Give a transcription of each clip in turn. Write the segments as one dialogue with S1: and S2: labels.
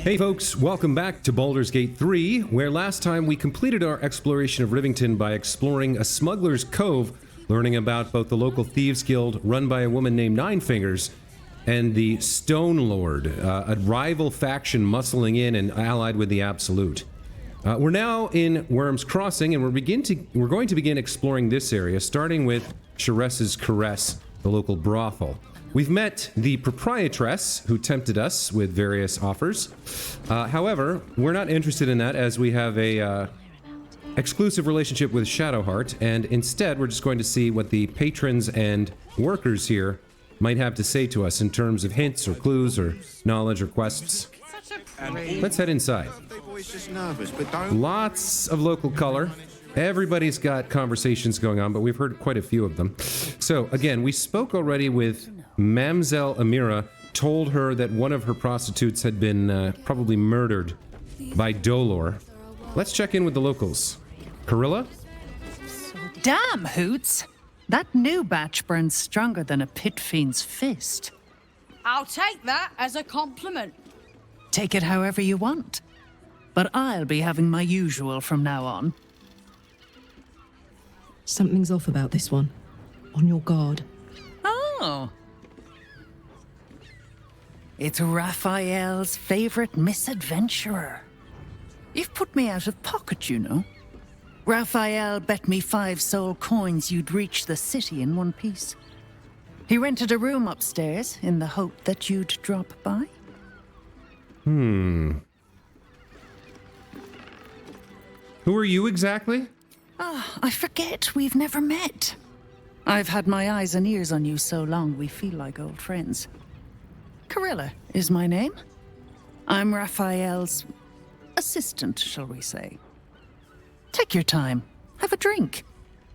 S1: Hey folks, welcome back to Baldur's Gate 3, where last time we completed our exploration of Rivington by exploring a smuggler's cove, learning about both the local thieves guild run by a woman named Ninefingers and the Stone Lord, a rival faction muscling in and allied with the Absolute. We're now in Worm's Crossing, and we're going to begin exploring this area, starting with Sharess's Caress, the local brothel. We've met the proprietress, who tempted us with various offers. However, we're not interested in that, as we have a exclusive relationship with Shadowheart, and instead we're just going to see what the patrons and workers here might have to say to us in terms of hints or clues or knowledge or quests. Let's head inside. Lots of local color. Everybody's got conversations going on, but we've heard quite a few of them. So, again, we spoke already with Mamselle Amira, told her that one of her prostitutes had been probably murdered by Dolor. Let's check in with the locals. Carilla?
S2: Damn, Hoots! That new batch burns stronger than a pit fiend's fist.
S3: I'll take that as a compliment.
S2: Take it however you want. But I'll be having my usual from now on.
S4: Something's off about this one. On your guard.
S2: Oh. It's Raphael's favorite misadventurer. You've put me out of pocket, you know. Raphael bet me 5 soul coins you'd reach the city in one piece. He rented a room upstairs in the hope that you'd drop by.
S1: Who are you exactly?
S2: I forget we've never met. I've had my eyes and ears on you so long we feel like old friends. Carilla is my name. I'm Raphael's assistant, shall we say. Take your time. Have a drink.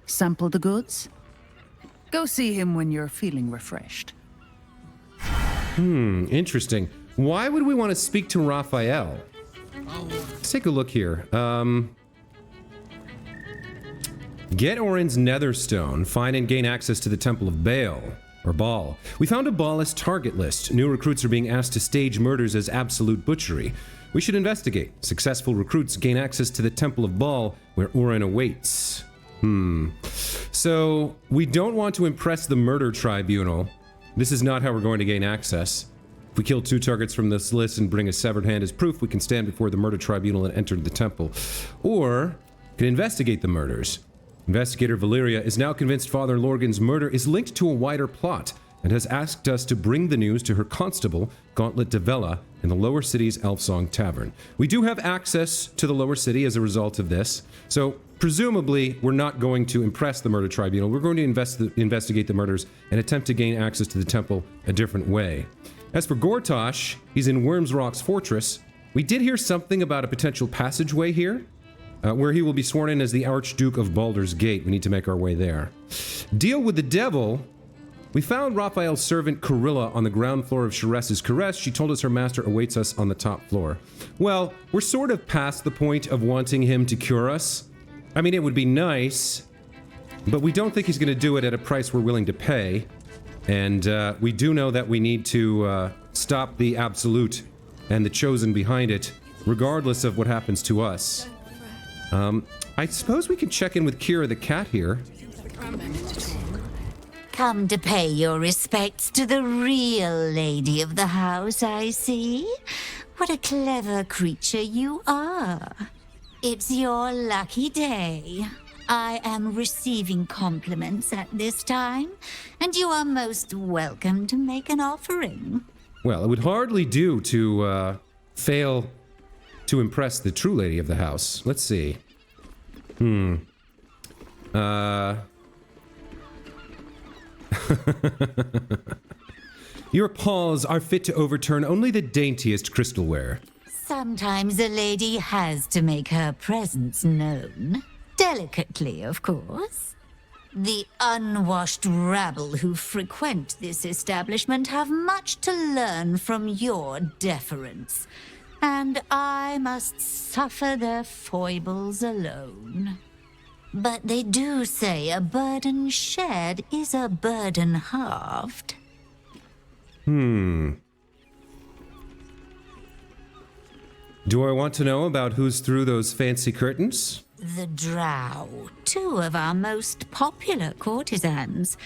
S2: Sample the goods. Go see him when you're feeling refreshed.
S1: Interesting. Why would we want to speak to Raphael? Let's take a look here. Get Orin's Netherstone. Find and gain access to the Temple of Baal. Or Baal. We found a Baalist target list. New recruits are being asked to stage murders as absolute butchery. We should investigate. Successful recruits gain access to the Temple of Baal, where Orin awaits. So, we don't want to impress the murder tribunal. This is not how we're going to gain access. If we kill 2 targets from this list and bring a severed hand as proof, we can stand before the murder tribunal and enter the temple. Or, we can investigate the murders. Investigator Valeria is now convinced Father Lorgan's murder is linked to a wider plot and has asked us to bring the news to her constable, Gauntlet de Vela, in the Lower City's Elfsong Tavern. We do have access to the Lower City as a result of this, so presumably we're not going to impress the murder tribunal. We're going to investigate the murders and attempt to gain access to the temple a different way. As for Gortosh, he's in Worm's Rock's fortress. We did hear something about a potential passageway here, where he will be sworn in as the Archduke of Baldur's Gate. We need to make our way there. Deal with the devil. We found Raphael's servant Carilla on the ground floor of Sharess's Caress. She told us her master awaits us on the top floor. Well, we're sort of past the point of wanting him to cure us. I mean, it would be nice, but we don't think he's going to do it at a price we're willing to pay. And we do know that we need to stop the Absolute and the Chosen behind it, regardless of what happens to us. I suppose we can check in with Kira the cat here.
S5: Come to pay your respects to the real lady of the house, I see. What a clever creature you are. It's your lucky day. I am receiving compliments at this time, and you are most welcome to make an offering.
S1: Well, it would hardly do to fail to impress the true lady of the house. Let's see. Your paws are fit to overturn only the daintiest crystalware.
S5: Sometimes a lady has to make her presence known. Delicately, of course. The unwashed rabble who frequent this establishment have much to learn from your deference, and I must suffer their foibles alone. But they do say a burden shared is a burden halved.
S1: Do I want to know about who's through those fancy curtains?
S5: The Drow, two of our most popular courtesans.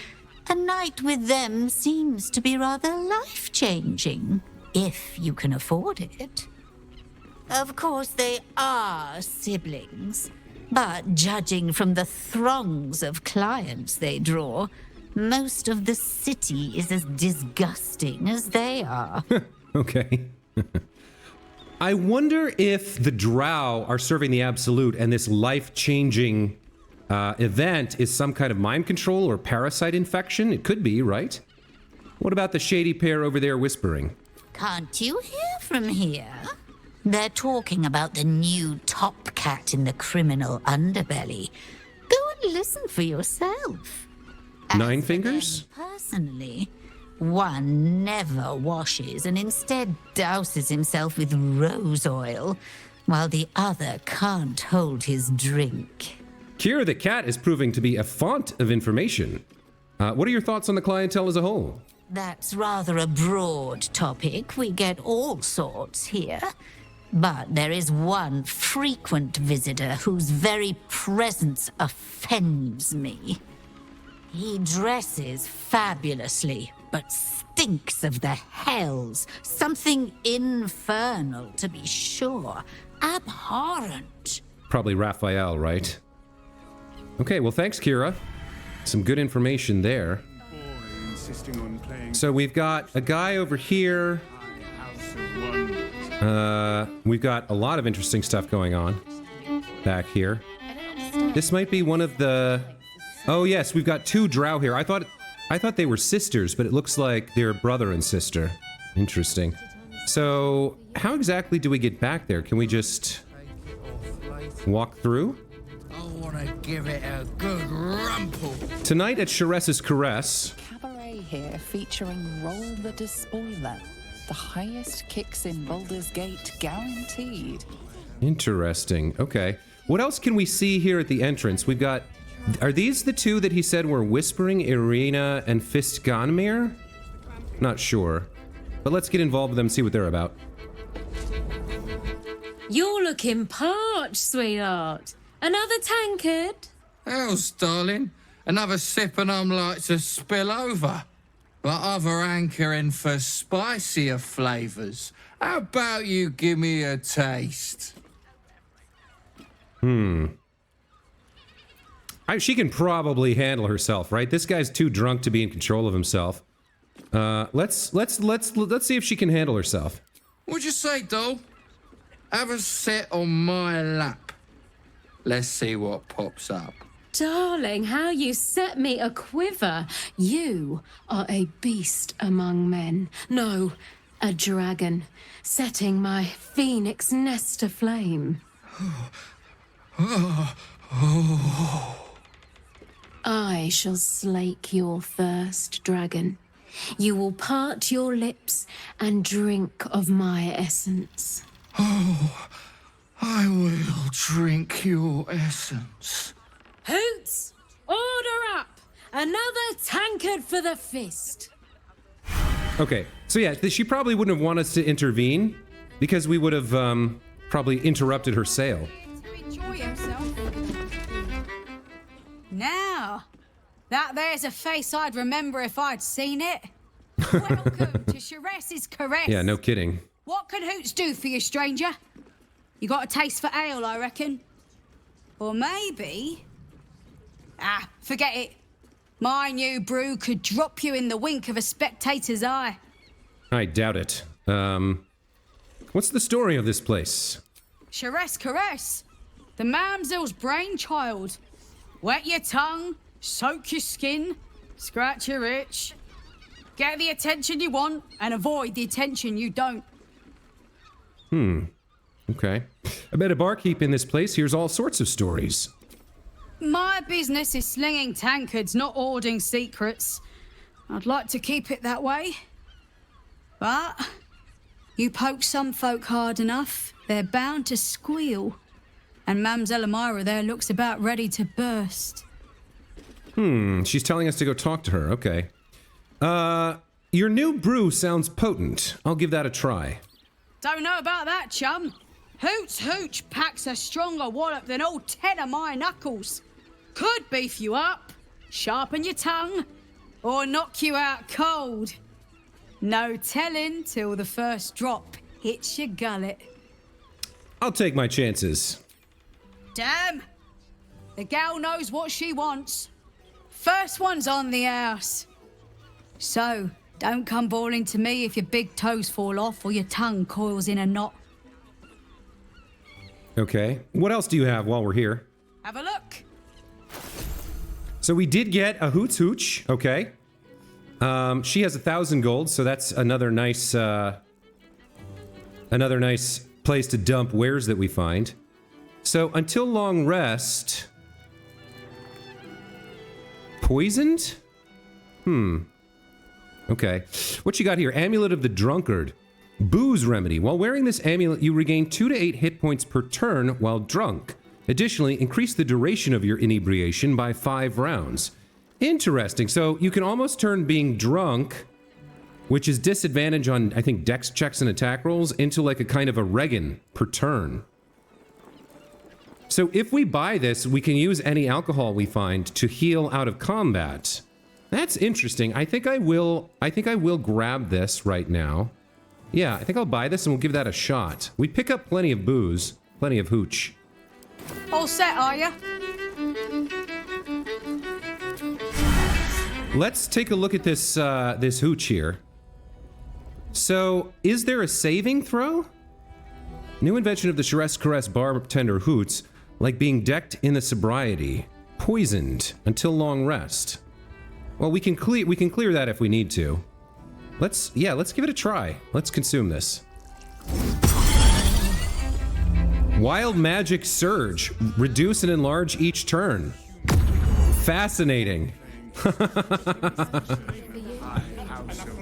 S5: A night with them seems to be rather life-changing, if you can afford it. Of course, they are siblings, but judging from the throngs of clients they draw, most of the city is as disgusting as they are.
S1: Okay. I wonder if the Drow are serving the Absolute and this life-changing event is some kind of mind control or parasite infection. It could be, right? What about the shady pair over there whispering?
S5: Can't you hear from here? They're talking about the new top cat in the criminal underbelly. Go and listen for yourself.
S1: Nine
S5: As for
S1: Fingers?
S5: them personally, one never washes and instead douses himself with rose oil, while the other can't hold his drink.
S1: Kira the cat is proving to be a font of information. What are your thoughts on the clientele as a whole?
S5: That's rather a broad topic. We get all sorts here. But there is one frequent visitor whose very presence offends me. He dresses fabulously, but stinks of the hells. Something infernal, to be sure. Abhorrent.
S1: Probably Raphael, right? Okay, well, thanks, Kira. Some good information there. So we've got a guy over here. We've got a lot of interesting stuff going on back here. This might be one of the... Oh, yes, we've got two Drow here. I thought they were sisters, but it looks like they're brother and sister. Interesting. So, how exactly do we get back there? Can we just walk through?
S6: I want to give it a good rumple.
S1: Tonight at Sharess's Caress.
S7: Cabaret here featuring Roll the Despoiler. The highest kicks in Baldur's Gate guaranteed.
S1: Interesting. Okay. What else can we see here at the entrance? We've got... Are these the two that he said were whispering, Irina and Fiskanmir? Not sure. But let's get involved with them and see what they're about.
S8: You're looking parched, sweetheart. Another tankard?
S6: Hell's, darling. Another sip and I'm like to spill over. But other hankering for spicier flavours. How about you give me a taste?
S1: She can probably handle herself, right? This guy's too drunk to be in control of himself. Let's see if she can handle herself.
S6: What'd you say, doll? Have a sit on my lap. Let's see what pops up.
S8: Darling, how you set me a quiver. You are a beast among men. No, a dragon, setting my phoenix nest aflame. I shall slake your thirst, dragon. You will part your lips and drink of my essence.
S6: Oh, I will drink your essence.
S8: Hoots, order up! Another tankard for the fist.
S1: Okay, so yeah, she probably wouldn't have wanted us to intervene because we would have probably interrupted her sale.
S3: To enjoy himself. Now, that there's a face I'd remember if I'd seen it. Welcome to Sharess's Caress.
S1: Yeah, no kidding.
S3: What can Hoots do for you, stranger? You got a taste for ale, I reckon. Or maybe... Ah, forget it. My new brew could drop you in the wink of a spectator's eye.
S1: I doubt it. What's the story of this place?
S3: Sharess Caress, the mamsel's brainchild. Wet your tongue, soak your skin, scratch your itch. Get the attention you want and avoid the attention you don't.
S1: Okay. I bet a barkeep in this place hears all sorts of stories.
S3: My business is slinging tankards, not hoarding secrets. I'd like to keep it that way. But you poke some folk hard enough, they're bound to squeal. And Mamselle Amira there looks about ready to burst.
S1: She's telling us to go talk to her. Okay. Your new brew sounds potent. I'll give that a try.
S3: Don't know about that, chum. Hoots Hooch packs a stronger wallop than all 10 of my knuckles. Could beef you up, sharpen your tongue, or knock you out cold. No telling till the first drop hits your gullet.
S1: I'll take my chances.
S3: Damn! The gal knows what she wants. First one's on the house. So, don't come bawling to me if your big toes fall off or your tongue coils in a knot.
S1: Okay. What else do you have while we're here?
S3: Have a look.
S1: So we did get a Hoots Hooch. Okay. She has 1,000 gold, so that's another nice place to dump wares that we find. So until long rest. Poisoned? Okay. What you got here? Amulet of the Drunkard. Booze remedy. While wearing this amulet, you regain 2 to 8 hit points per turn while drunk. Additionally, increase the duration of your inebriation by 5 rounds. Interesting. So you can almost turn being drunk, which is disadvantage on, I think, dex checks and attack rolls, into like a kind of a regen per turn. So if we buy this, we can use any alcohol we find to heal out of combat. That's interesting. I think I will grab this right now. Yeah, I think I'll buy this and we'll give that a shot. We pick up plenty of booze, plenty of hooch.
S3: All set, are ya?
S1: Let's take a look at this this hooch here. So, is there a saving throw? New invention of the Charesse Caress bartender Hoots, like being decked in the sobriety, poisoned until long rest. Well, we can clear that if we need to. Let's give it a try. Let's consume this. Wild Magic Surge. Reduce and enlarge each turn. Fascinating.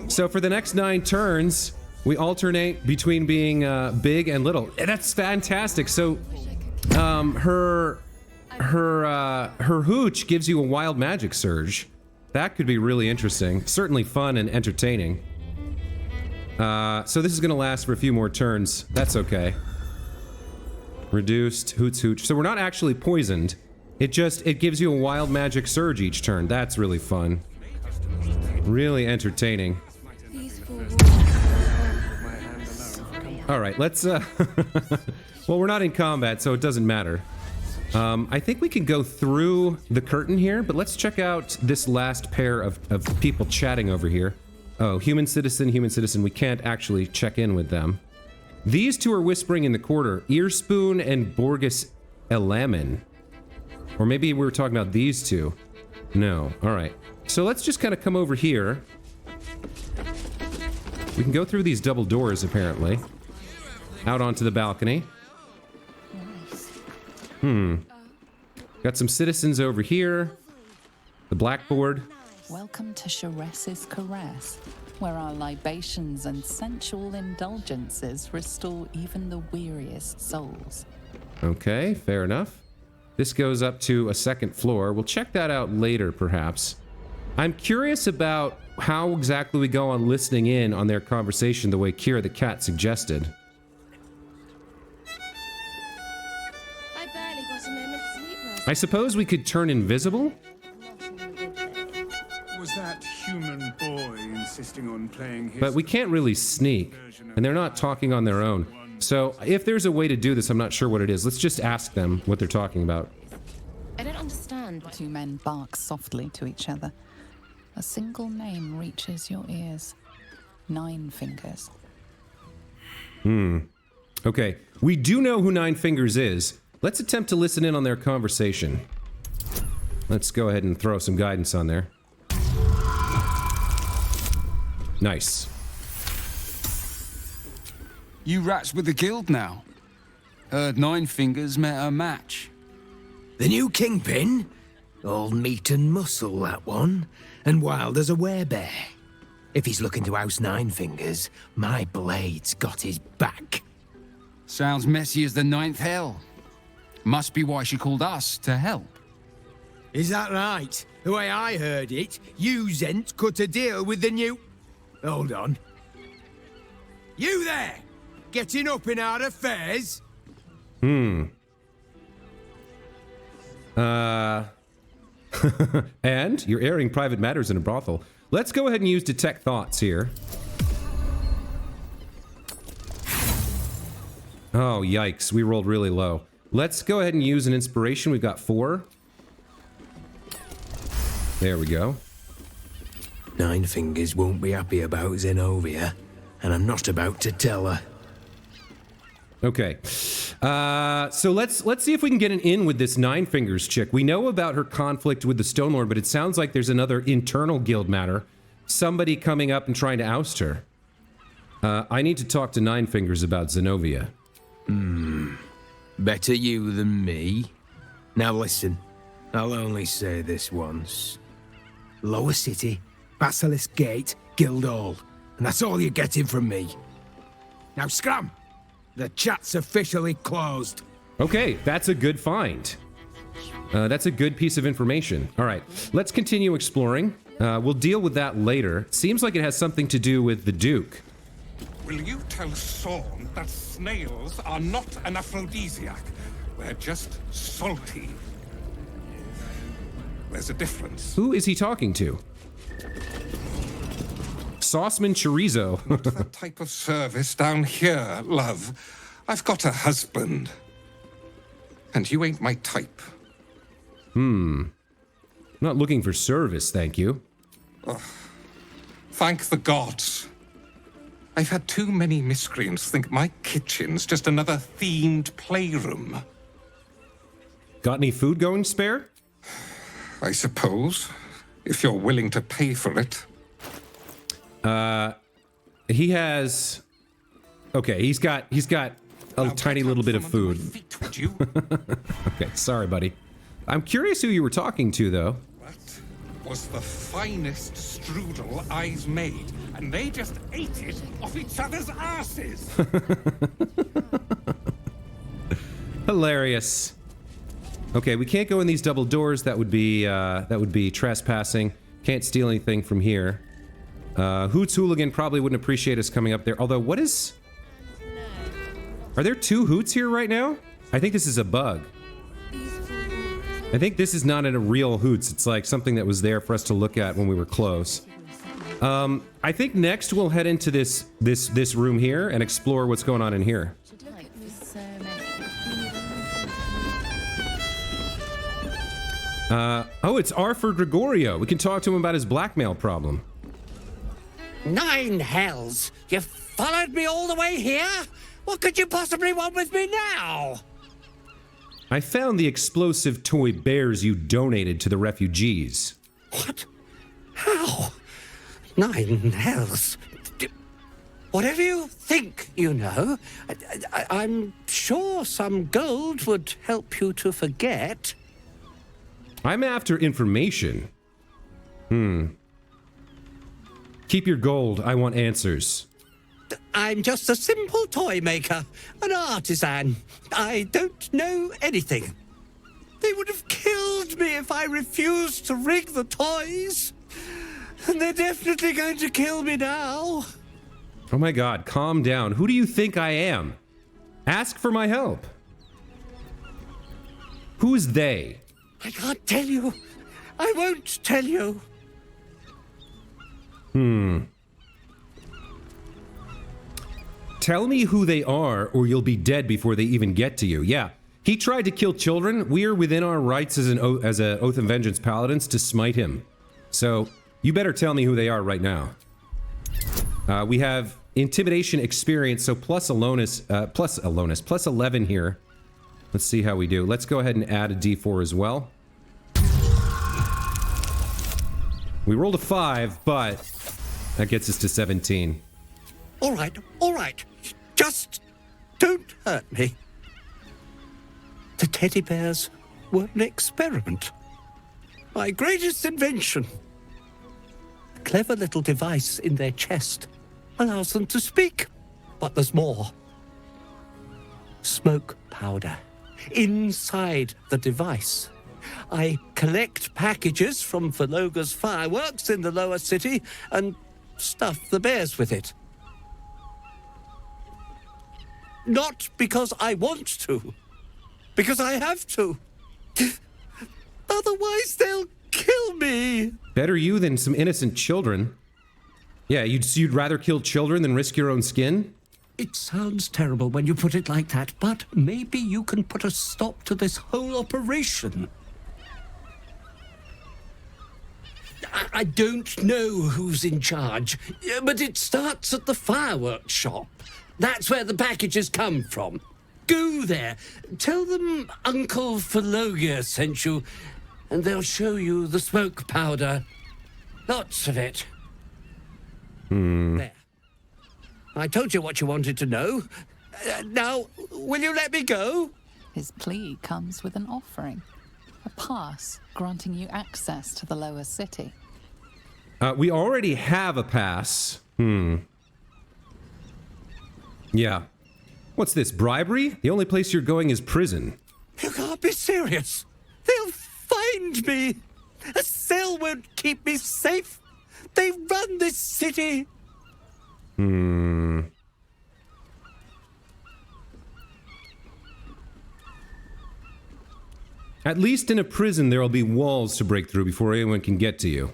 S1: So for the next 9 turns, we alternate between being big and little. That's fantastic. So her hooch gives you a Wild Magic Surge. That could be really interesting. Certainly fun and entertaining. So this is going to last for a few more turns. That's okay. Reduced Hoots Hooch. So we're not actually poisoned. It gives you a Wild Magic Surge each turn. That's really fun. Really entertaining. All right, let's well, we're not in combat, so it doesn't matter. I think we can go through the curtain here, but let's check out this last pair of people chatting over here. Oh, human citizen. We can't actually check in with them. These two are whispering in the corner. Earspoon and Borgus Elamin. Or maybe we were talking about these two. No. All right. So let's just kind of come over here. We can go through these double doors, apparently. Out onto the balcony. Got some citizens over here. The blackboard.
S7: Welcome to Charesse's Caress, where our libations and sensual indulgences restore even the weariest souls.
S1: Okay, fair enough. This goes up to a second floor. We'll check that out later, perhaps. I'm curious about how exactly we go on listening in on their conversation the way Kira the cat suggested.
S9: I barely got a moment's sleep last
S1: I suppose we could turn invisible?
S10: Was that human boy insisting on playing his...
S1: But we can't really sneak, and they're not talking on their own. So if there's a way to do this, I'm not sure what it is. Let's just ask them what they're talking about.
S9: I don't understand.
S7: 2 men bark softly to each other. A single name reaches your ears. 9 Fingers.
S1: Okay, we do know who 9 Fingers is. Let's attempt to listen in on their conversation. Let's go ahead and throw some guidance on there. Nice.
S10: You rats with the guild now. Heard 9 Fingers met a match.
S11: The new kingpin? All meat and muscle, that one. And wild as a werebear. If he's looking to oust 9 Fingers, my blade's got his back.
S10: Sounds messy as the 9th hell. Must be why she called us to help.
S11: Is that right? The way I heard it, you Zent cut a deal with the new... Hold on. You there! Getting up in our affairs?
S1: And you're airing private matters in a brothel. Let's go ahead and use detect thoughts here. Oh, yikes. We rolled really low. Let's go ahead and use an inspiration. We've got 4. There we go.
S11: Nine Fingers won't be happy about Zenobia, and I'm not about to tell her.
S1: Okay. So let's see if we can get an in with this Nine Fingers chick. We know about her conflict with the Stone Lord, but it sounds like there's another internal guild matter. Somebody coming up and trying to oust her. I need to talk to Nine Fingers about Zenobia.
S11: Better you than me. Now listen, I'll only say this once. Lower City, Basilisk Gate, Guildhall. And that's all you're getting from me. Now scram! The chat's officially closed.
S1: Okay, that's a good find. That's a good piece of information. All right, let's continue exploring. We'll deal with that later. Seems like it has something to do with the Duke.
S12: Will you tell Sorn that snails are not an aphrodisiac? We're just salty. There's a difference.
S1: Who is he talking to? Sauceman Chorizo.
S12: Not that type of service down here, love. I've got a husband. And you ain't my type.
S1: Not looking for service, thank you.
S12: Thank the gods. I've had too many miscreants think my kitchen's just another themed playroom.
S1: Got any food going spare?
S12: I suppose, if you're willing to pay for it.
S1: He has... Okay, he's got a tiny little bit of food.
S12: Feet, would you?
S1: Okay, sorry, buddy. I'm curious who you were talking to, though.
S12: That was the finest strudel I've made, and they just ate it off each other's asses.
S1: Hilarious. Okay, we can't go in these double doors. That would be trespassing. Can't steal anything from here. Hoots Hooligan probably wouldn't appreciate us coming up there. Although, what is... Are there 2 Hoots here right now? I think this is a bug. I think this is not a real Hoots. It's like something that was there for us to look at when we were close. I think next we'll head into this room here and explore what's going on in here. Oh, it's Arthur Gregorio. We can talk to him about his blackmail problem.
S13: 9 hells! You followed me all the way here? What could you possibly want with me now?
S1: I found the explosive toy bears you donated to the refugees.
S13: What? How? 9 hells. Whatever you think you know, I'm sure some gold would help you to forget.
S1: I'm after information. Keep your gold. I want answers.
S13: I'm just a simple toy maker, an artisan. I don't know anything. They would have killed me if I refused to rig the toys. And they're definitely going to kill me now.
S1: Oh my god, calm down. Who do you think I am? Ask for my help. Who's they?
S13: I can't tell you. I won't tell you.
S1: Tell me who they are, or you'll be dead before they even get to you. Yeah, he tried to kill children. We are within our rights as a Oath and Vengeance Paladins to smite him. So, you better tell me who they are right now. We have Intimidation experience, so plus 11 here. Let's see how we do. Let's go ahead and add a d4 as well. We rolled a 5, but that gets us to 17.
S13: All right. Just don't hurt me. The teddy bears were an experiment. My greatest invention. A clever little device in their chest allows them to speak. But there's more. Smoke powder inside the device. I collect packages from Valoga's fireworks in the lower city and stuff the bears with it. Not because I want to, because I have to. Otherwise, they'll kill me.
S1: Better you than some innocent children. Yeah, you'd rather kill children than risk your own skin?
S13: It sounds terrible when you put it like that, but maybe you can put a stop to this whole operation. I don't know who's in charge, but it starts at the fireworks shop. That's where the packages come from. Go there, tell them Uncle Phologia sent you, and they'll show you the smoke powder. Lots of it. There. I told you what you wanted to know. Now, will you let me go?
S7: His plea comes with an offering. A pass granting you access to the lower city.
S1: We already have a pass. Yeah. What's this, bribery? The only place you're going is prison.
S13: You can't be serious. They'll find me. A cell won't keep me safe. They run this city.
S1: At least in a prison, there will be walls to break through before anyone can get to you.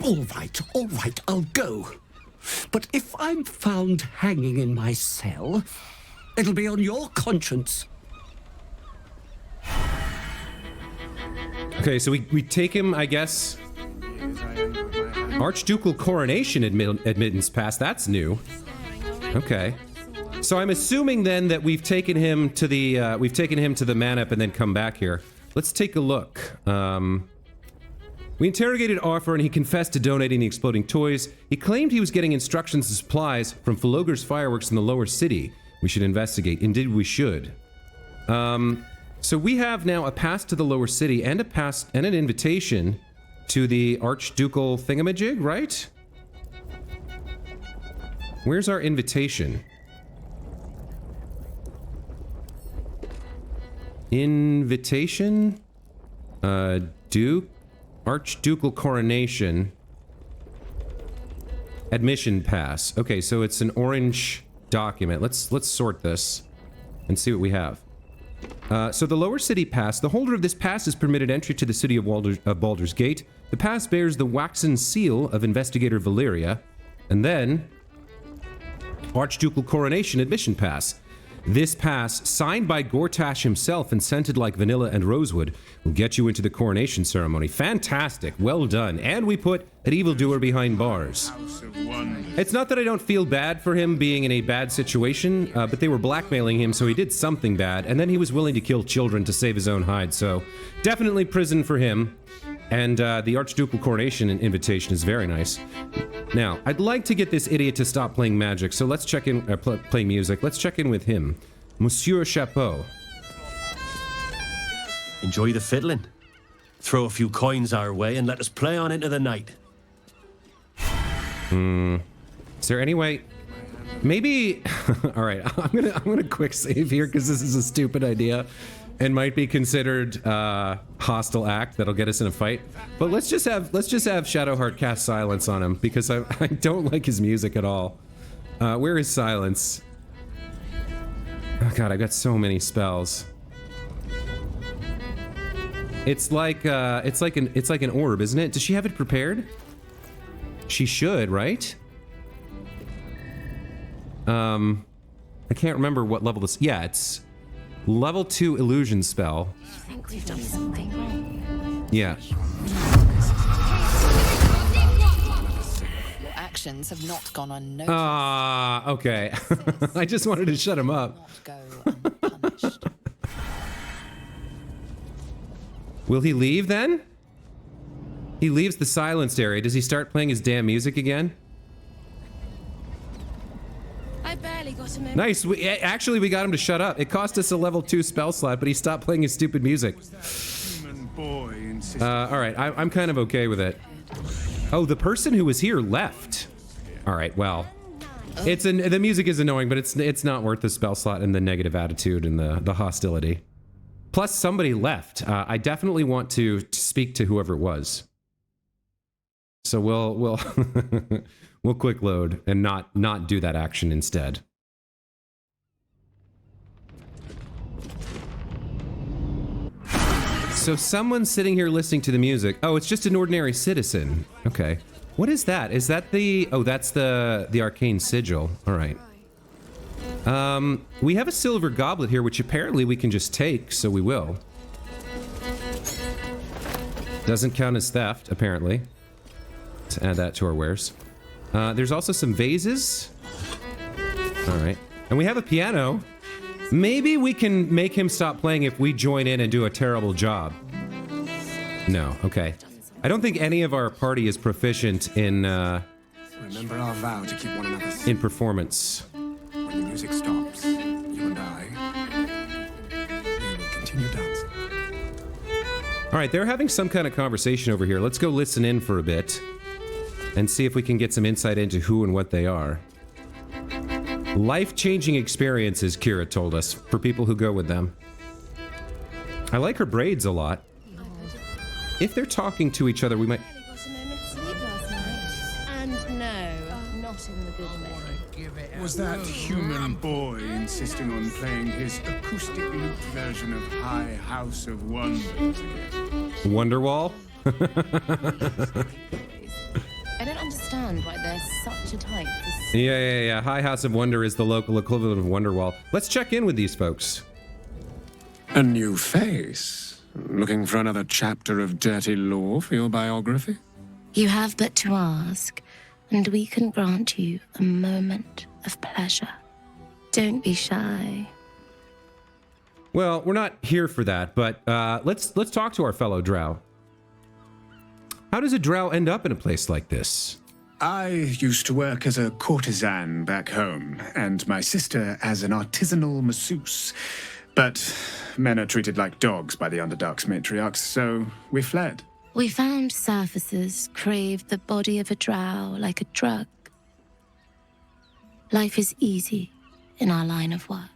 S13: All right, I'll go. But if I'm found hanging in my cell, it'll be on your conscience.
S1: Okay, so we take him, I guess. Archducal coronation admittance pass. That's new. Okay. So I'm assuming then that we've taken him to the man-up and then come back here. Let's take a look. We interrogated Arthur and he confessed to donating the exploding toys. He claimed he was getting instructions and supplies from Phologer's fireworks in the lower city. We should investigate. Indeed, we should. So we have now a pass to the lower city and a pass and an invitation to the Archducal thingamajig, right? Where's our invitation? Invitation? Duke? Archducal coronation. Admission pass. Okay, so it's an orange document. Let's sort this and see what we have. So the lower city pass. The holder of this pass is permitted entry to the city of Baldur's Gate. The pass bears the waxen seal of Investigator Valeria. And then Archducal coronation admission pass. This pass, signed by Gortash himself and scented like vanilla and rosewood, will get you into the coronation ceremony. Fantastic. Well done. And we put an evildoer behind bars. It's not that I don't feel bad for him being in a bad situation, but they were blackmailing him, so he did something bad, and then he was willing to kill children to save his own hide, so definitely prison for him. And the Archducal coronation invitation is very nice. Now, I'd like to get this idiot to stop playing magic, so let's check in, playing music. Let's check in with him. Monsieur Chapeau.
S14: Enjoy the fiddling. Throw a few coins our way and let us play on into the night.
S1: Is there any way? Maybe. All right, I'm gonna quick save here because this is a stupid idea, and might be considered hostile act that'll get us in a fight. But let's just have Shadowheart cast silence on him because I don't like his music at all. Where is silence? Oh god, I got so many spells. It's like an orb, isn't it? Does she have it prepared? She should, right? I can't remember what level this. Yeah, it's level 2 illusion spell.
S9: I think we've done something wrong.
S1: Yeah.
S7: Your actions have not gone unnoticed.
S1: Okay. I just wanted to shut him up.
S7: Not go unpunished.
S1: Will he leave then? He leaves the silenced area. Does he start playing his damn music again?
S9: I barely got a moment.
S1: Nice. Actually, we got him to shut up. It cost us a level 2 spell slot, but he stopped playing his stupid music. All right. I'm kind of okay with it. Oh, the person who was here left. All right. Well, the music is annoying, but it's not worth the spell slot and the negative attitude and the hostility. Plus, somebody left. I definitely want to speak to whoever it was. So we'll we'll quick load and not do that action instead. So someone's sitting here listening to the music. Oh, it's just an ordinary citizen. Okay. What is that? Is that the... Oh, that's the arcane sigil. All right. We have a silver goblet here, which apparently we can just take, so we will. Doesn't count as theft, apparently. Let's add that to our wares. There's also some vases. All right. And we have a piano. Maybe we can make him stop playing if we join in and do a terrible job. No, okay. I don't think any of our party is proficient in,
S15: Remember our vow to keep one another safe.
S1: in performance.
S15: When the music stops, you and I, we will continue dancing.
S1: All right, they're having some kind of conversation over here. Let's go listen in for a bit and see if we can get some insight into who and what they are. Life-changing experiences, Kira told us, for people who go with them. I like her braids a lot. If they're talking to each other, we might...
S9: Barely got a moment's sleep last night. And no, not in the good way.
S15: Was that human boy insisting on playing his acoustic lute version of High House of Wonders again?
S1: Wonderwall?
S9: I don't understand why there's such a type for...
S1: Yeah. High House of Wonder is the local equivalent of Wonderwall. Let's check in with these folks.
S15: A new face. Looking for another chapter of dirty lore for your biography?
S9: You have but to ask, and we can grant you a moment of pleasure. Don't be shy.
S1: Well, we're not here for that, but let's talk to our fellow drow. How does a drow end up in a place like this?
S15: I used to work as a courtesan back home, and my sister as an artisanal masseuse. But men are treated like dogs by the Underdark's matriarchs, so we fled.
S9: We found surfacers craved the body of a drow like a drug. Life is easy in our line of work.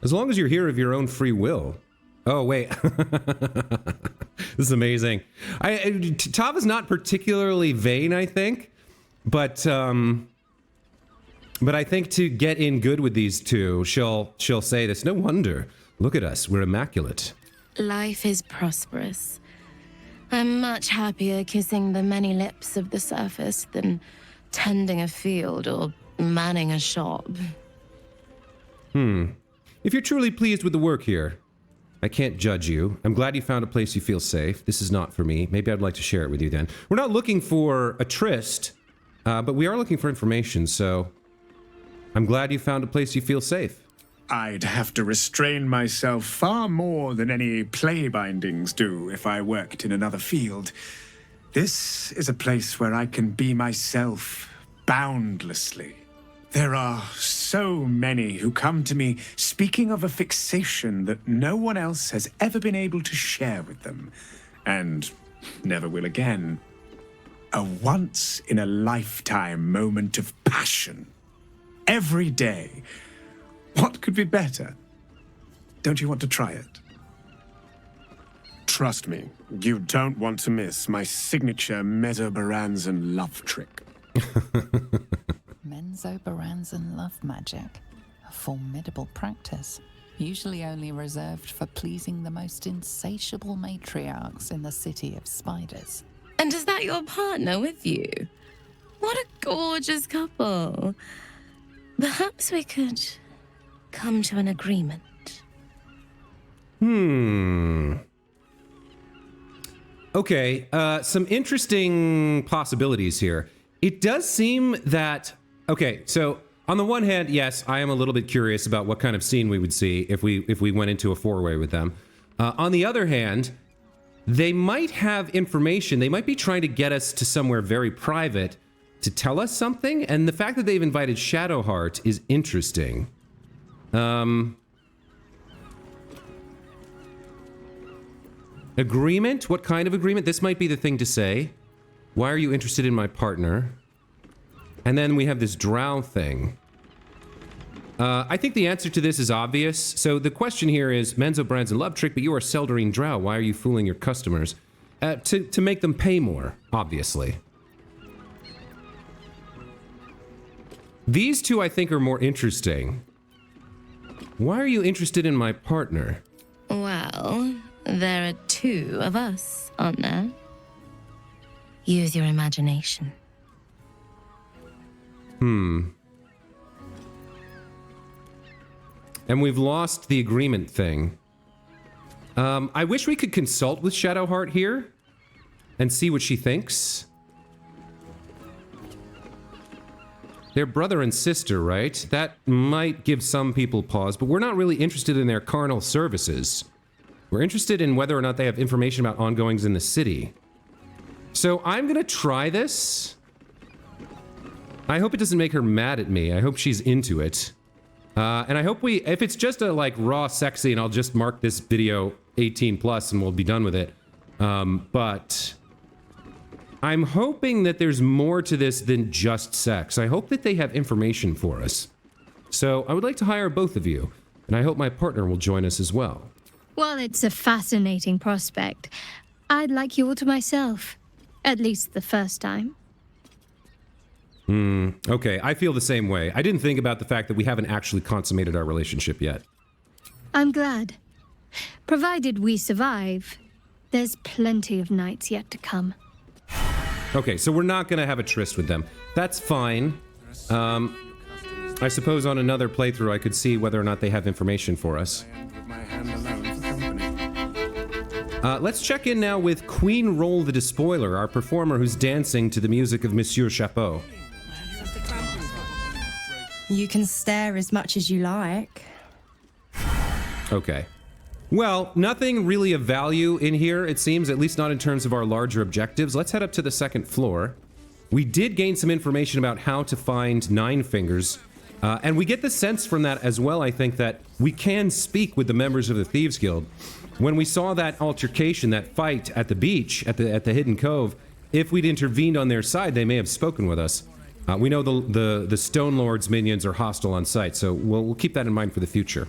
S1: As long as you're here of your own free will. Oh, wait. This is amazing. Tava's not particularly vain, I think, but I think to get in good with these two, she'll say this. No wonder. Look at us. We're immaculate.
S9: Life is prosperous. I'm much happier kissing the many lips of the surface than tending a field or manning a shop.
S1: If you're truly pleased with the work here, I can't judge you. I'm glad you found a place you feel safe. This is not for me. Maybe I'd like to share it with you then. We're not looking for a tryst, but we are looking for information, so I'm glad you found a place you feel safe.
S15: I'd have to restrain myself far more than any play bindings do if I worked in another field. This is a place where I can be myself boundlessly. There are so many who come to me speaking of a fixation that no one else has ever been able to share with them, and never will again. A once-in-a-lifetime moment of passion. Every day. What could be better? Don't you want to try it? Trust me, you don't want to miss my signature Mesobaranzan love trick.
S7: Menzoberranzan love magic. A formidable practice, usually only reserved for pleasing the most insatiable matriarchs in the city of spiders.
S9: And is that your partner with you? What a gorgeous couple. Perhaps we could come to an agreement.
S1: Okay, some interesting possibilities here. It does seem that... Okay, so on the one hand, yes, I am a little bit curious about what kind of scene we would see if we went into a four-way with them. On the other hand, they might have information. They might be trying to get us to somewhere very private to tell us something, and the fact that they've invited Shadowheart is interesting. Agreement? What kind of agreement? This might be the thing to say. Why are you interested in my partner? And then we have this drow thing. I think the answer to this is obvious. So the question here is, Menzoberranzan love trick, but you are Seldarine drow. Why are you fooling your customers? to make them pay more, obviously. These two, I think, are more interesting. Why are you interested in my partner?
S9: Well, there are two of us, aren't there? Use your imagination.
S1: And we've lost the agreement thing. I wish we could consult with Shadowheart here and see what she thinks. They're brother and sister, right? That might give some people pause, but we're not really interested in their carnal services. We're interested in whether or not they have information about ongoings in the city. So I'm gonna try this. I hope it doesn't make her mad at me. I hope she's into it. And I hope if it's just a like raw sexy, and I'll just mark this video 18 plus and we'll be done with it. But I'm hoping that there's more to this than just sex. I hope that they have information for us. So I would like to hire both of you, and I hope my partner will join us as well.
S16: Well, it's a fascinating prospect. I'd like you all to myself. At least the first time.
S1: Okay, I feel the same way. I didn't think about the fact that we haven't actually consummated our relationship yet.
S16: I'm glad. Provided we survive, there's plenty of nights yet to come.
S1: Okay, so we're not gonna have a tryst with them. That's fine. I suppose on another playthrough I could see whether or not they have information for us. Let's check in now with Queen Roll the Despoiler, our performer who's dancing to the music of Monsieur Chapeau.
S17: You can stare as much as you like.
S1: Okay. Well, nothing really of value in here, it seems, at least not in terms of our larger objectives. Let's head up to the second floor. We did gain some information about how to find Nine Fingers, and we get the sense from that as well, I think, that we can speak with the members of the Thieves Guild. When we saw that altercation, that fight at the beach, at the Hidden Cove, if we'd intervened on their side, they may have spoken with us. We know the Stone Lord's minions are hostile on sight, so we'll keep that in mind for the future.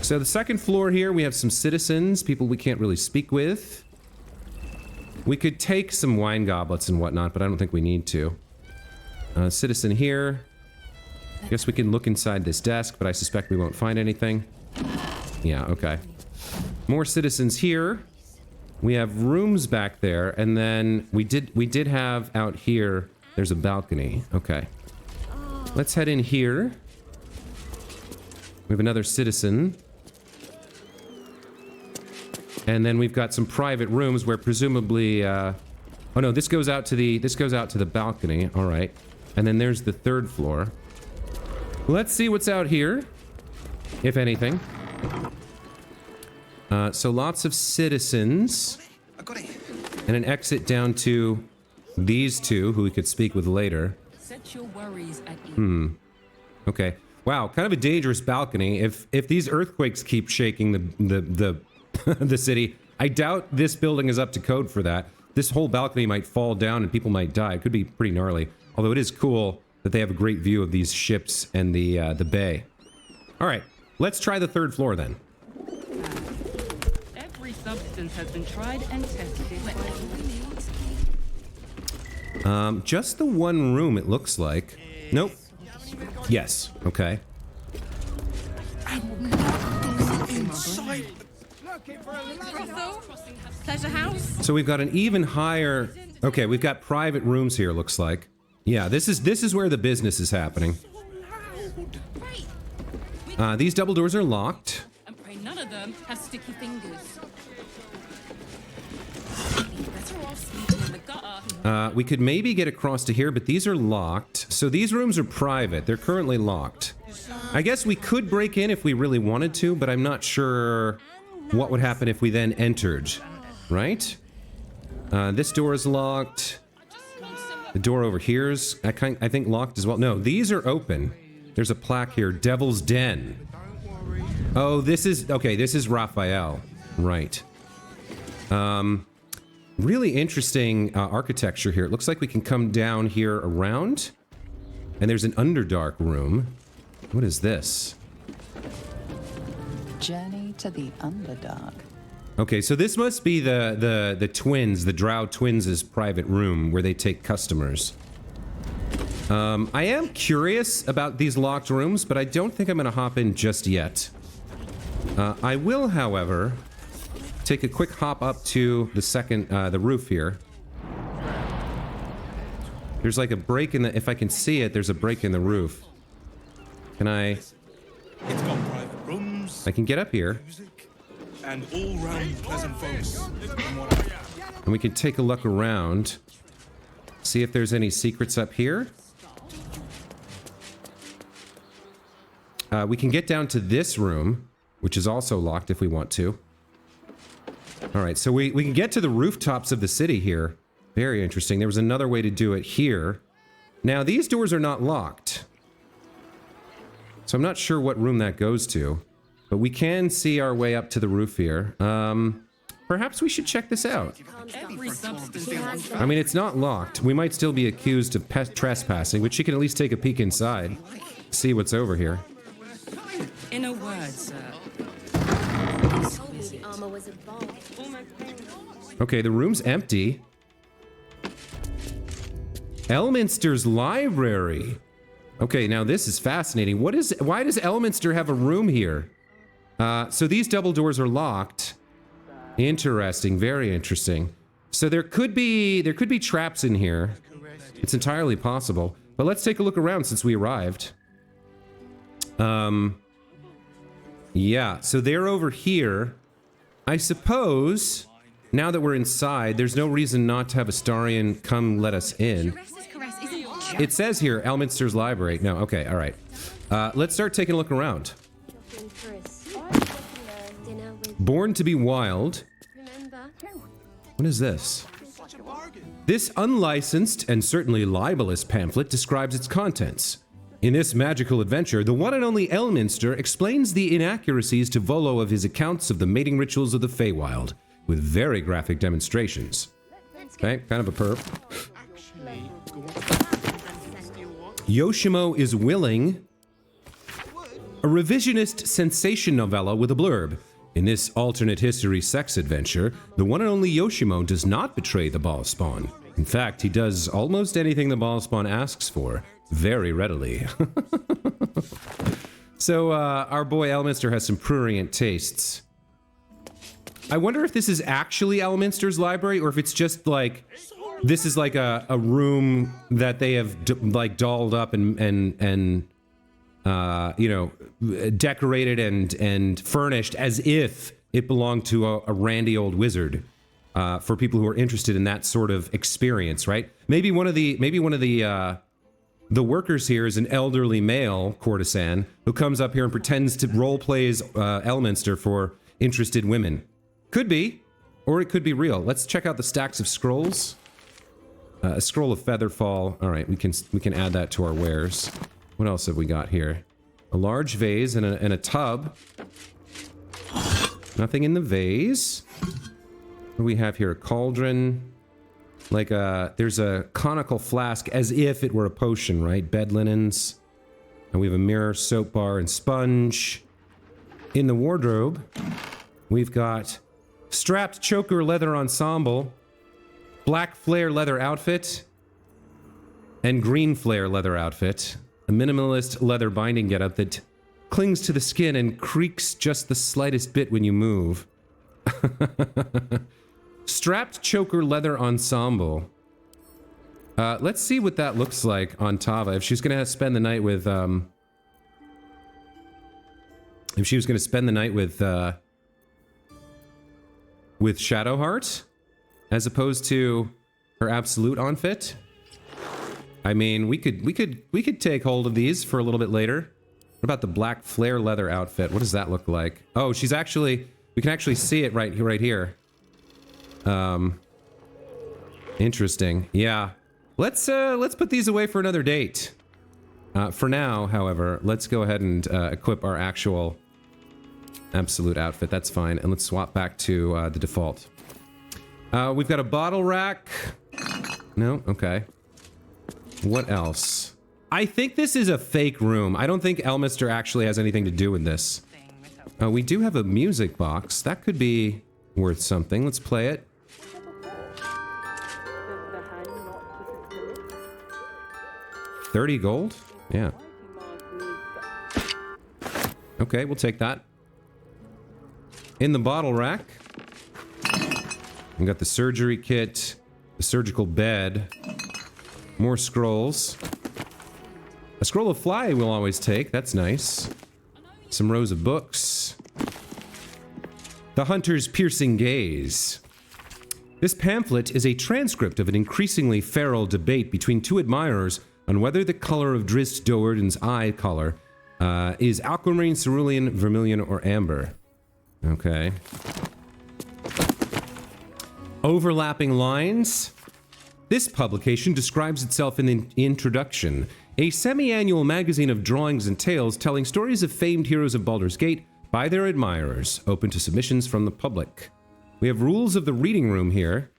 S1: So the second floor here, we have some citizens, people we can't really speak with. We could take some wine goblets and whatnot, but I don't think we need to. Citizen here. I guess we can look inside this desk, but I suspect we won't find anything. Yeah, okay. More citizens here. We have rooms back there, and then we did have out here, there's a balcony. Okay. Let's head in here. We have another citizen. And then we've got some private rooms where presumably, oh no, this goes out to the balcony. All right. And then there's the third floor. Let's see what's out here, if anything. So lots of citizens. And an exit down to these two, who we could speak with later.
S18: Set your worries at ease.
S1: Okay. Wow, kind of a dangerous balcony. If these earthquakes keep shaking the the city, I doubt this building is up to code for that. This whole balcony might fall down and people might die. It could be pretty gnarly. Although it is cool that they have a great view of these ships and the bay. All right, let's try the third floor then.
S18: Every substance has been tried and tested.
S1: Just the one room, it looks like. Nope. Yes. Okay.
S18: Pleasure house.
S1: So we've got an even higher. Okay, we've got private rooms here. Looks like. Yeah, this is where the business is happening. These double doors are locked.
S18: And pray none of them have sticky fingers. Better off sleeping in the gutter.
S1: We could maybe get across to here, but these are locked. So these rooms are private. They're currently locked. I guess we could break in if we really wanted to, but I'm not sure what would happen if we then entered. Right? This door is locked. The door over here is, I think, locked as well. No, these are open. There's a plaque here, Devil's Den. Oh, this is, okay, this is Raphael. Right. Really interesting architecture here. It looks like we can come down here around. And there's an Underdark room. What is this?
S7: Journey to the Underdark.
S1: Okay, so this must be the twins, the Drow twins' private room where they take customers. I am curious about these locked rooms, but I don't think I'm going to hop in just yet. I will, however, take a quick hop up to the roof here. There's like a break in the, if I can see it, there's a break in the roof. Can I?
S12: It's got private rooms.
S1: I can get up here.
S12: And all-round pleasant folks.
S1: And we can take a look around. See if there's any secrets up here. We can get down to this room, which is also locked if we want to. Alright, so we can get to the rooftops of the city here. Very interesting. There was another way to do it here. Now, these doors are not locked. So I'm not sure what room that goes to. But we can see our way up to the roof here. Perhaps we should check this out. I mean, it's not locked. We might still be accused of trespassing, but she can at least take a peek inside. See what's over here.
S18: In a word, sir.
S1: Okay, the room's empty. Elminster's library. Okay, now this is fascinating. Why does Elminster have a room here? So these double doors are locked. Interesting, very interesting. So there could be traps in here. It's entirely possible. But let's take a look around since we arrived. Yeah, so they're over here. I suppose, now that we're inside, there's no reason not to have Astarion come let us in. It says here, Elminster's library. No, okay, all right. Let's start taking a look around. Born to be wild. What is this? This unlicensed and certainly libelous pamphlet describes its contents. In this magical adventure, the one and only Elminster explains the inaccuracies to Volo of his accounts of the mating rituals of the Feywild, with very graphic demonstrations. Okay, kind of a perp. Yoshimo is willing. A revisionist sensation novella with a blurb. In this alternate history sex adventure, the one and only Yoshimo does not betray the Ballspawn. In fact, he does almost anything the Ballspawn asks for, very readily. So, our boy Elminster has some prurient tastes. I wonder if this is actually Elminster's library, or if it's just like, this is like a room that they have dolled up and you know, decorated and furnished as if it belonged to a randy old wizard. For people who are interested in that sort of experience, right? Maybe one of the workers here is an elderly male courtesan who comes up here and pretends to role plays Elminster for interested women. Could be, or it could be real. Let's check out the stacks of scrolls. A scroll of Featherfall. All right, we can add that to our wares. What else have we got here? A large vase and a tub. Nothing in the vase. What do we have here? A cauldron. There's a conical flask as if it were a potion, right? Bed linens. And we have a mirror, soap bar, and sponge. In the wardrobe, we've got strapped choker leather ensemble, black flare leather outfit, and green flare leather outfit. A minimalist leather binding getup that clings to the skin and creaks just the slightest bit when you move. Strapped choker leather ensemble. Let's see what that looks like on Tava. If she's gonna spend the night with, if she was gonna spend the night with Shadowheart, as opposed to her absolute outfit. I mean, we could take hold of these for a little bit later. What about the black flare leather outfit? What does that look like? Oh, she's actually, we can actually see it right here. Interesting. Yeah. Let's put these away for another date. For now, however, let's go ahead and equip our actual absolute outfit. That's fine. And let's swap back to the default. We've got a bottle rack. No? Okay. What else? I think this is a fake room. I don't think Elminster actually has anything to do with this. We do have a music box. That could be worth something. Let's play it. $30 gold? Yeah. Okay, we'll take that. In the bottle rack, we got the surgery kit, the surgical bed, more scrolls. A scroll of fly we'll always take, that's nice. Some rows of books. The Hunter's Piercing Gaze. This pamphlet is a transcript of an increasingly feral debate between two admirers on whether the color of Drizzt Do'Urden's eye color is aquamarine, cerulean, vermilion, or amber. Okay. Overlapping lines. This publication describes itself in the introduction. A semi-annual magazine of drawings and tales telling stories of famed heroes of Baldur's Gate by their admirers, open to submissions from the public. We have rules of the reading room here.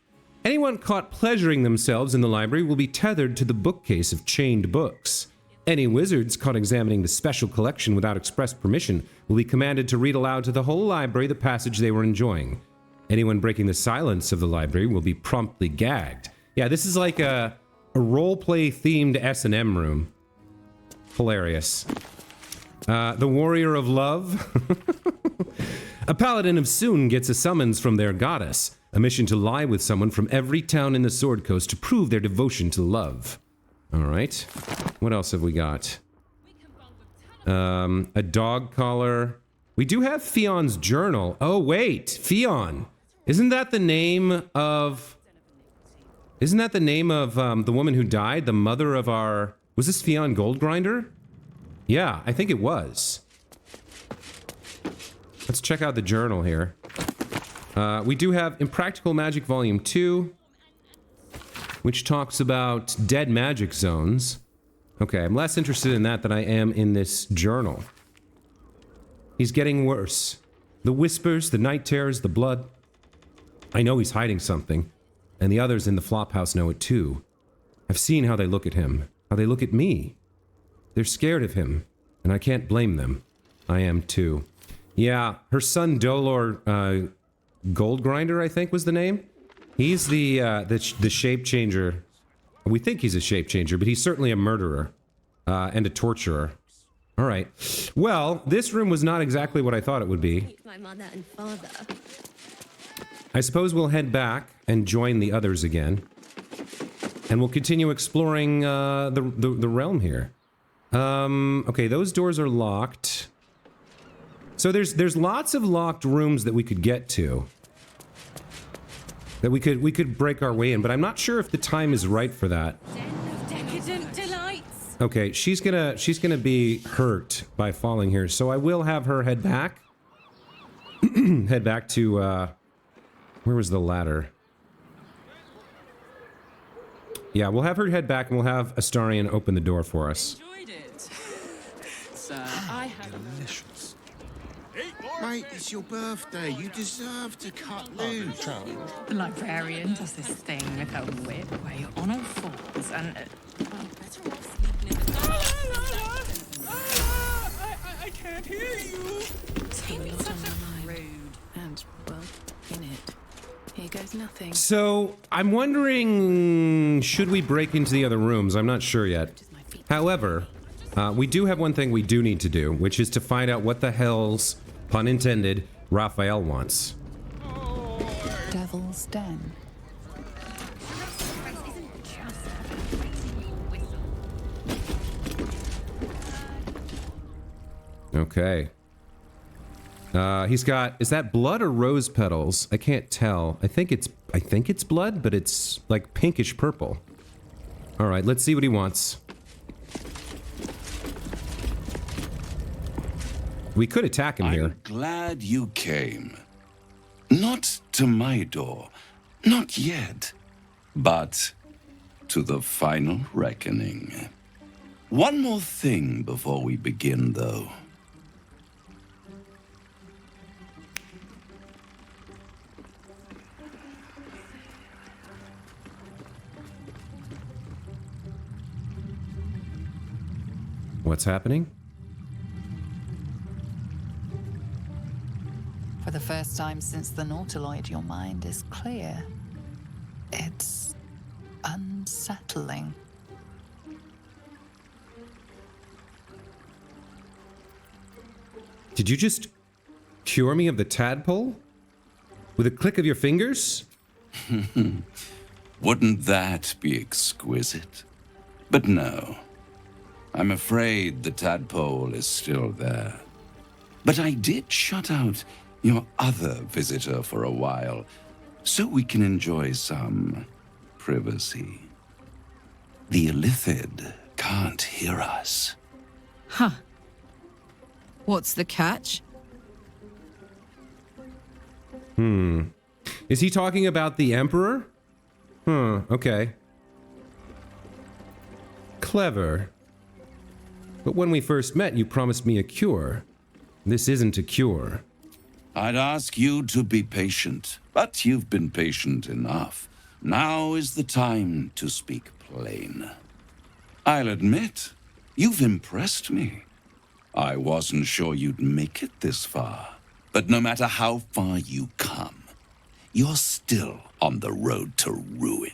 S1: Anyone caught pleasuring themselves in the library will be tethered to the bookcase of chained books. Any wizards caught examining the special collection without express permission will be commanded to read aloud to the whole library the passage they were enjoying. Anyone breaking the silence of the library will be promptly gagged. Yeah, this is like a role-play themed S&M room. Hilarious. The Warrior of Love. A paladin of Soon gets a summons from their goddess. A mission to lie with someone from every town in the Sword Coast to prove their devotion to love. Alright. What else have we got? A dog collar. We do have Fion's journal. Oh, wait. Fion. Isn't that the name of... Isn't that the name of the woman who died? The mother of our... Was this Fion Goldgrinder? Yeah, I think it was. Let's check out the journal here. We do have Impractical Magic Volume 2, which talks about dead magic zones. Okay, I'm less interested in that than I am in this journal. He's getting worse. The whispers, the night terrors, the blood. I know he's hiding something, and the others in the flophouse know it too. I've seen how they look at him, how they look at me. They're scared of him, and I can't blame them. I am too. Yeah, her son Dolor Goldgrinder, I think was the name. He's the shape changer. We think he's a shape changer, but he's certainly a murderer and a torturer. All right. Well, this room was not exactly what I thought it would be.
S9: My mother and father.
S1: I suppose we'll head back and join the others again, and we'll continue exploring the realm here. Okay, those doors are locked. So there's lots of locked rooms that we could get to. That we could break our way in, but I'm not sure if the time is right for that.
S8: Decadent delights.
S1: Okay, she's gonna be hurt by falling here, so I will have her head back. Head back to where was the ladder? Yeah, we'll have her head back and we'll have Astarion open the door for us.
S18: Enjoyed it. Sir, I had delicious.
S19: Mate, it's your birthday. You deserve to cut loose.
S7: The librarian does this thing with her whip where you're on all fours and...
S18: I can't hear you.
S7: Tables on my mind. Rude. And, well, in it. Here goes nothing.
S1: So, I'm wondering, should we break into the other rooms? I'm not sure yet. However, we do have one thing we do need to do, which is to find out what the hell's, pun intended, Raphael wants.
S7: Devil's Den.
S1: Okay. He's got, is that blood or rose petals? I can't tell. I think it's blood, but it's like pinkish purple. All right, let's see what he wants. We could attack him here.
S20: I'm glad you came. Not to my door, not yet, but to the final reckoning. One more thing before we begin, though.
S1: What's happening?
S7: For the first first time since the Nautiloid your mind is clear. It's unsettling.
S1: Did you just cure me of the tadpole? With a click of your fingers?
S20: Wouldn't that be exquisite? But no. I'm afraid the tadpole is still there. But I did shut out your other visitor for a while, so we can enjoy some privacy. The Illithid can't hear us.
S21: Huh. What's the catch?
S1: Is he talking about the Emperor? Okay. Clever. But when we first met, you promised me a cure. This isn't a cure.
S20: I'd ask you to be patient, but you've been patient enough. Now is the time to speak plain. I'll admit, you've impressed me. I wasn't sure you'd make it this far. But no matter how far you come, you're still on the road to ruin.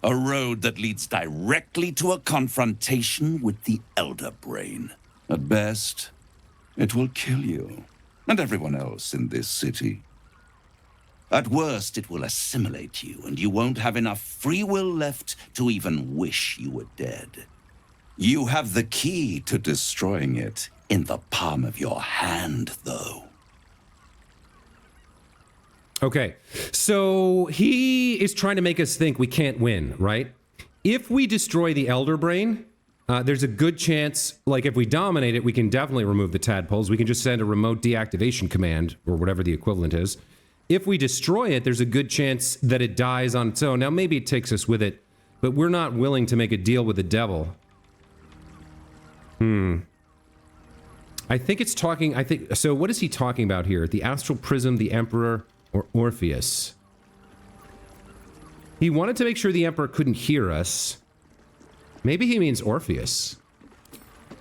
S20: A road that leads directly to a confrontation with the Elder Brain. At best, it will kill you and everyone else in this city. At worst, it will assimilate you, and you won't have enough free will left to even wish you were dead. You have the key to destroying it in the palm of your hand, though.
S1: Okay, so he is trying to make us think we can't win, right? If we destroy the Elder Brain, there's a good chance, like if we dominate it, we can definitely remove the tadpoles. We can just send a remote deactivation command, or whatever the equivalent is. If we destroy it, there's a good chance that it dies on its own. Now, maybe it takes us with it, but we're not willing to make a deal with the devil. I think it's talking, so what is he talking about here? The Astral Prism, the Emperor, or Orpheus? He wanted to make sure the Emperor couldn't hear us. Maybe he means Orpheus.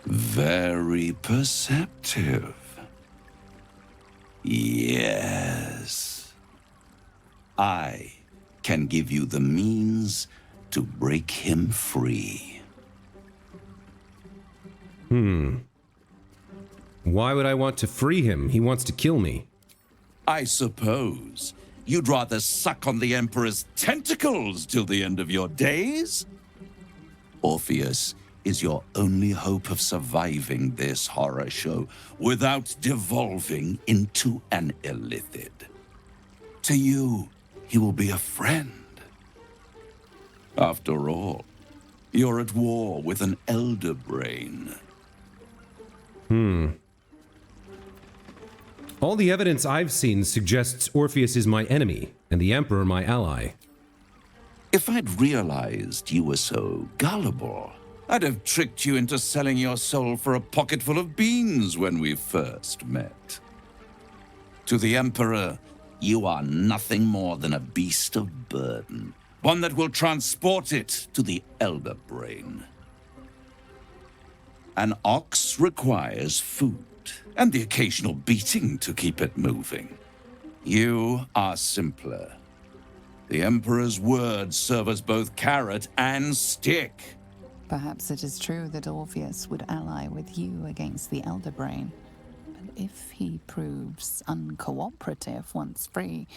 S20: Very perceptive. Yes. I can give you the means to break him free.
S1: Why would I want to free him? He wants to kill me.
S20: I suppose you'd rather suck on the Emperor's tentacles till the end of your days? Orpheus is your only hope of surviving this horror show without devolving into an Illithid. To you, he will be a friend. After all, you're at war with an Elder Brain.
S1: All the evidence I've seen suggests Orpheus is my enemy, and the Emperor my ally.
S20: If I'd realized you were so gullible, I'd have tricked you into selling your soul for a pocketful of beans when we first met. To the Emperor, you are nothing more than a beast of burden, one that will transport it to the Elder Brain. An ox requires food, and the occasional beating to keep it moving. You are simpler. The Emperor's words serve as both carrot and stick.
S7: Perhaps it is true that Orpheus would ally with you against the Elder Brain. But if he proves uncooperative once free,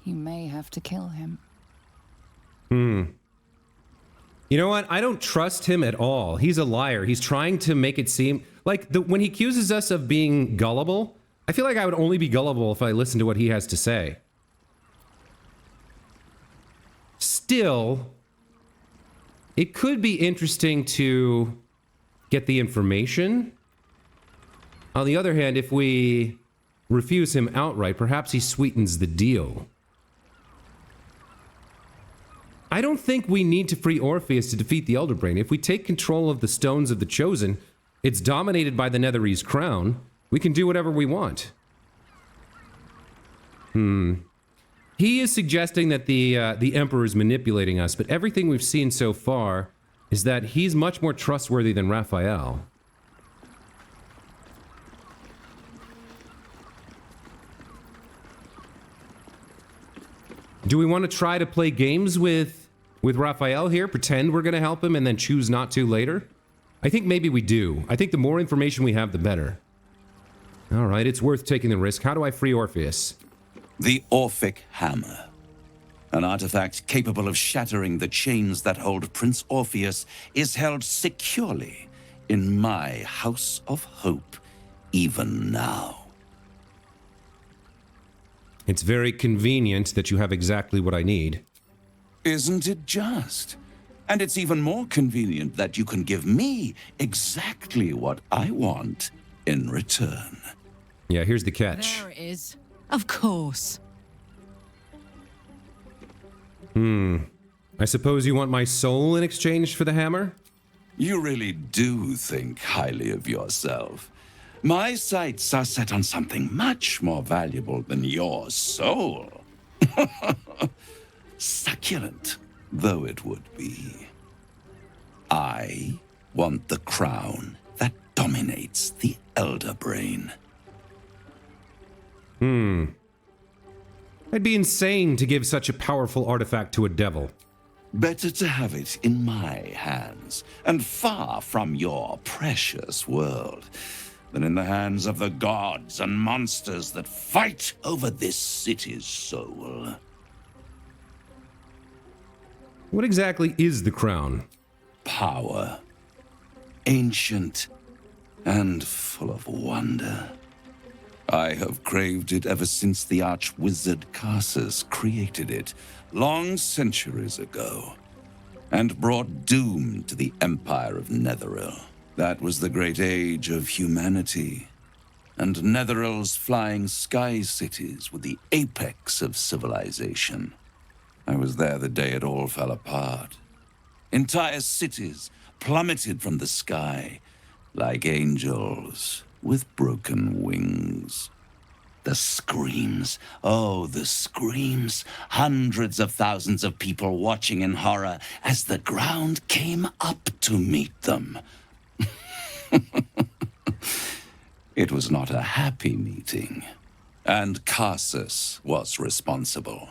S7: you may have to kill him.
S1: You know what? I don't trust him at all. He's a liar. He's trying to make it seem like when he accuses us of being gullible, I feel like I would only be gullible if I listened to what he has to say. Still, it could be interesting to get the information. On the other hand, if we refuse him outright, perhaps he sweetens the deal. I don't think we need to free Orpheus to defeat the Elder Brain. If we take control of the Stones of the Chosen, it's dominated by the Netherese crown. We can do whatever we want. He is suggesting that the Emperor is manipulating us, but everything we've seen so far is that he's much more trustworthy than Raphael. Do we want to try to play games with Raphael here? Pretend we're going to help him and then choose not to later? I think maybe we do. I think the more information we have, the better. All right, it's worth taking the risk. How do I free Orpheus?
S20: The Orphic Hammer. An artifact capable of shattering the chains that hold Prince Orpheus is held securely in my House of Hope, even now.
S1: It's very convenient that you have exactly what I need.
S20: Isn't it just? And it's even more convenient that you can give me exactly what I want in return.
S1: Yeah, here's the catch.
S21: There it is. Of course.
S1: I suppose you want my soul in exchange for the hammer?
S20: You really do think highly of yourself. My sights are set on something much more valuable than your soul. Succulent though it would be. I want the crown that dominates the Elder Brain.
S1: I'd be insane to give such a powerful artifact to a devil.
S20: Better to have it in my hands, and far from your precious world, than in the hands of the gods and monsters that fight over this city's soul.
S1: What exactly is the crown?
S20: Power. Ancient and full of wonder. I have craved it ever since the arch-wizard Carsus created it, long centuries ago, and brought doom to the Empire of Netheril. That was the great age of humanity, and Netheril's flying sky cities were the apex of civilization. I was there the day it all fell apart. Entire cities plummeted from the sky like angels with broken wings. The screams, oh, the screams. Hundreds of thousands of people watching in horror as the ground came up to meet them. It was not a happy meeting, and Carsus was responsible.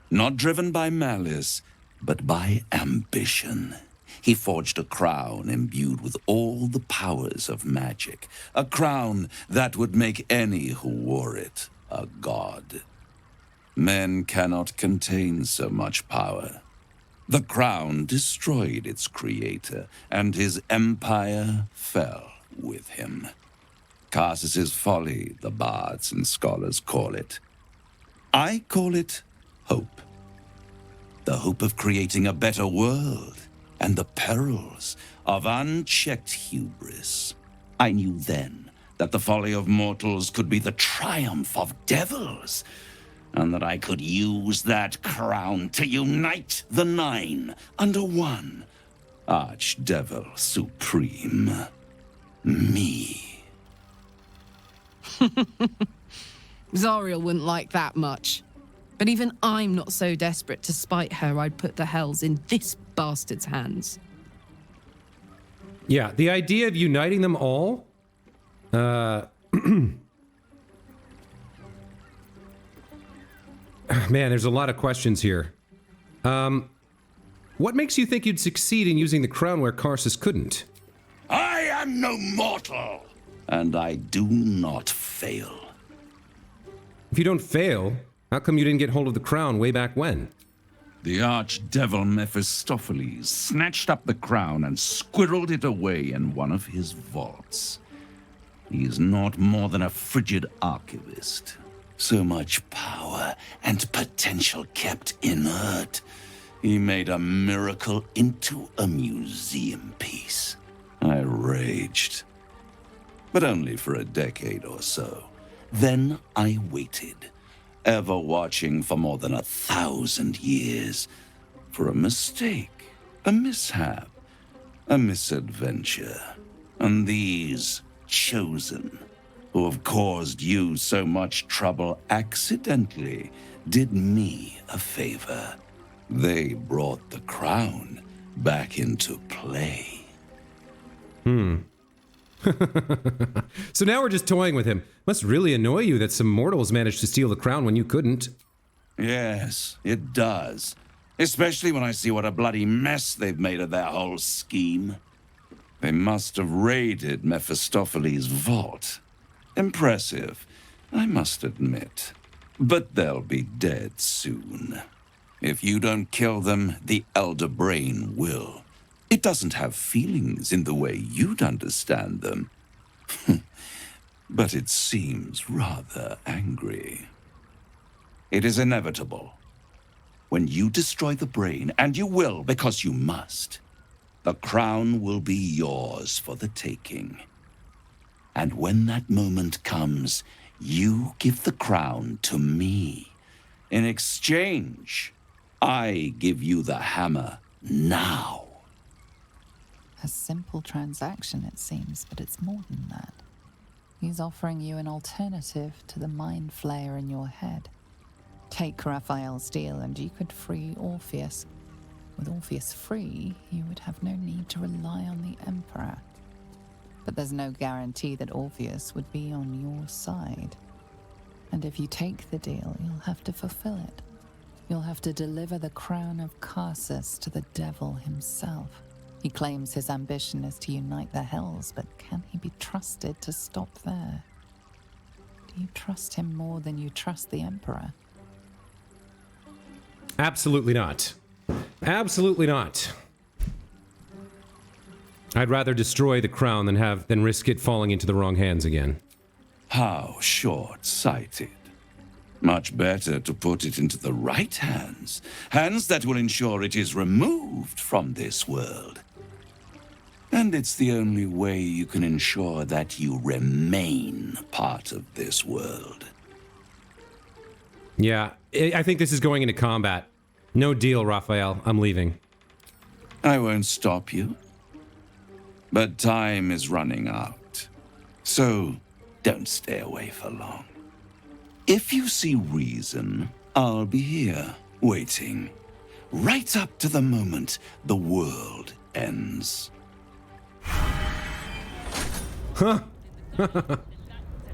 S20: Not driven by malice, but by ambition. He forged a crown imbued with all the powers of magic. A crown that would make any who wore it a god. Men cannot contain so much power. The crown destroyed its creator, and his empire fell with him. Carsus's folly, the bards and scholars call it. I call it hope. The hope of creating a better world, and the perils of unchecked hubris. I knew then that the folly of mortals could be the triumph of devils, and that I could use that crown to unite the Nine under one Archdevil Supreme. Me.
S21: Zariel wouldn't like that much. But even I'm not so desperate to spite her I'd put the hells in this bastard's hands.
S1: Yeah, the idea of uniting them all? Man, there's a lot of questions here. What makes you think you'd succeed in using the crown where Carsus couldn't?
S20: I am no mortal, and I do not fail.
S1: If you don't fail, how come you didn't get hold of the crown way back when?
S20: The archdevil Mephistopheles snatched up the crown and squirreled it away in one of his vaults. He is not more than a frigid archivist. So much power and potential kept inert. He made a miracle into a museum piece. I raged. But only for a decade or so. Then I waited, ever watching for more than 1,000 years, for a mistake, a mishap, a misadventure. And these chosen, who have caused you so much trouble accidentally, did me a favor. They brought the crown back into play.
S1: So now we're just toying with him. Must really annoy you that some mortals managed to steal the crown when you couldn't.
S20: Yes, it does. Especially when I see what a bloody mess they've made of their whole scheme. They must have raided Mephistopheles' vault. Impressive, I must admit. But they'll be dead soon. If you don't kill them, the Elder Brain will. It doesn't have feelings in the way you'd understand them. But it seems rather angry. It is inevitable. When you destroy the brain, and you will because you must, the crown will be yours for the taking. And when that moment comes, you give the crown to me. In exchange, I give you the hammer now.
S7: A simple transaction, it seems, but it's more than that. He's offering you an alternative to the mind flayer in your head. Take Raphael's deal and you could free Orpheus. With Orpheus free, you would have no need to rely on the Emperor. But there's no guarantee that Orpheus would be on your side. And if you take the deal, you'll have to fulfill it. You'll have to deliver the crown of Carsus to the devil himself. He claims his ambition is to unite the Hells, but can he be trusted to stop there? Do you trust him more than you trust the Emperor?
S1: Absolutely not. Absolutely not. I'd rather destroy the crown than risk it falling into the wrong hands again.
S20: How short-sighted. Much better to put it into the right hands. Hands that will ensure it is removed from this world. And it's the only way you can ensure that you remain part of this world.
S1: Yeah, I think this is going into combat. No deal, Raphael. I'm leaving.
S20: I won't stop you. But time is running out. So don't stay away for long. If you see reason, I'll be here, waiting. Right up to the moment the world ends.
S1: Huh.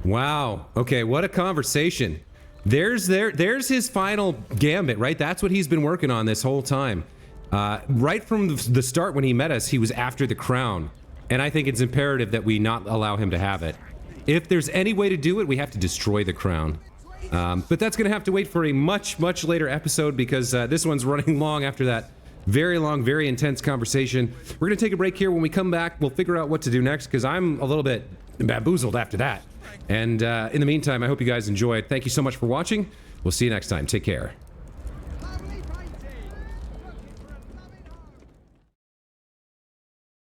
S1: Wow. Okay, what a conversation. There's his final gambit, right? That's what he's been working on this whole time. Right from the start when he met us, he was after the crown. And I think it's imperative that we not allow him to have it. If there's any way to do it, we have to destroy the crown. But that's going to have to wait for a much, much later episode because this one's running long after that very long, very intense conversation. We're going to take a break here. When we come back, we'll figure out what to do next because I'm a little bit bamboozled after that. And in the meantime, I hope you guys enjoyed. Thank you so much for watching. We'll see you next time. Take care.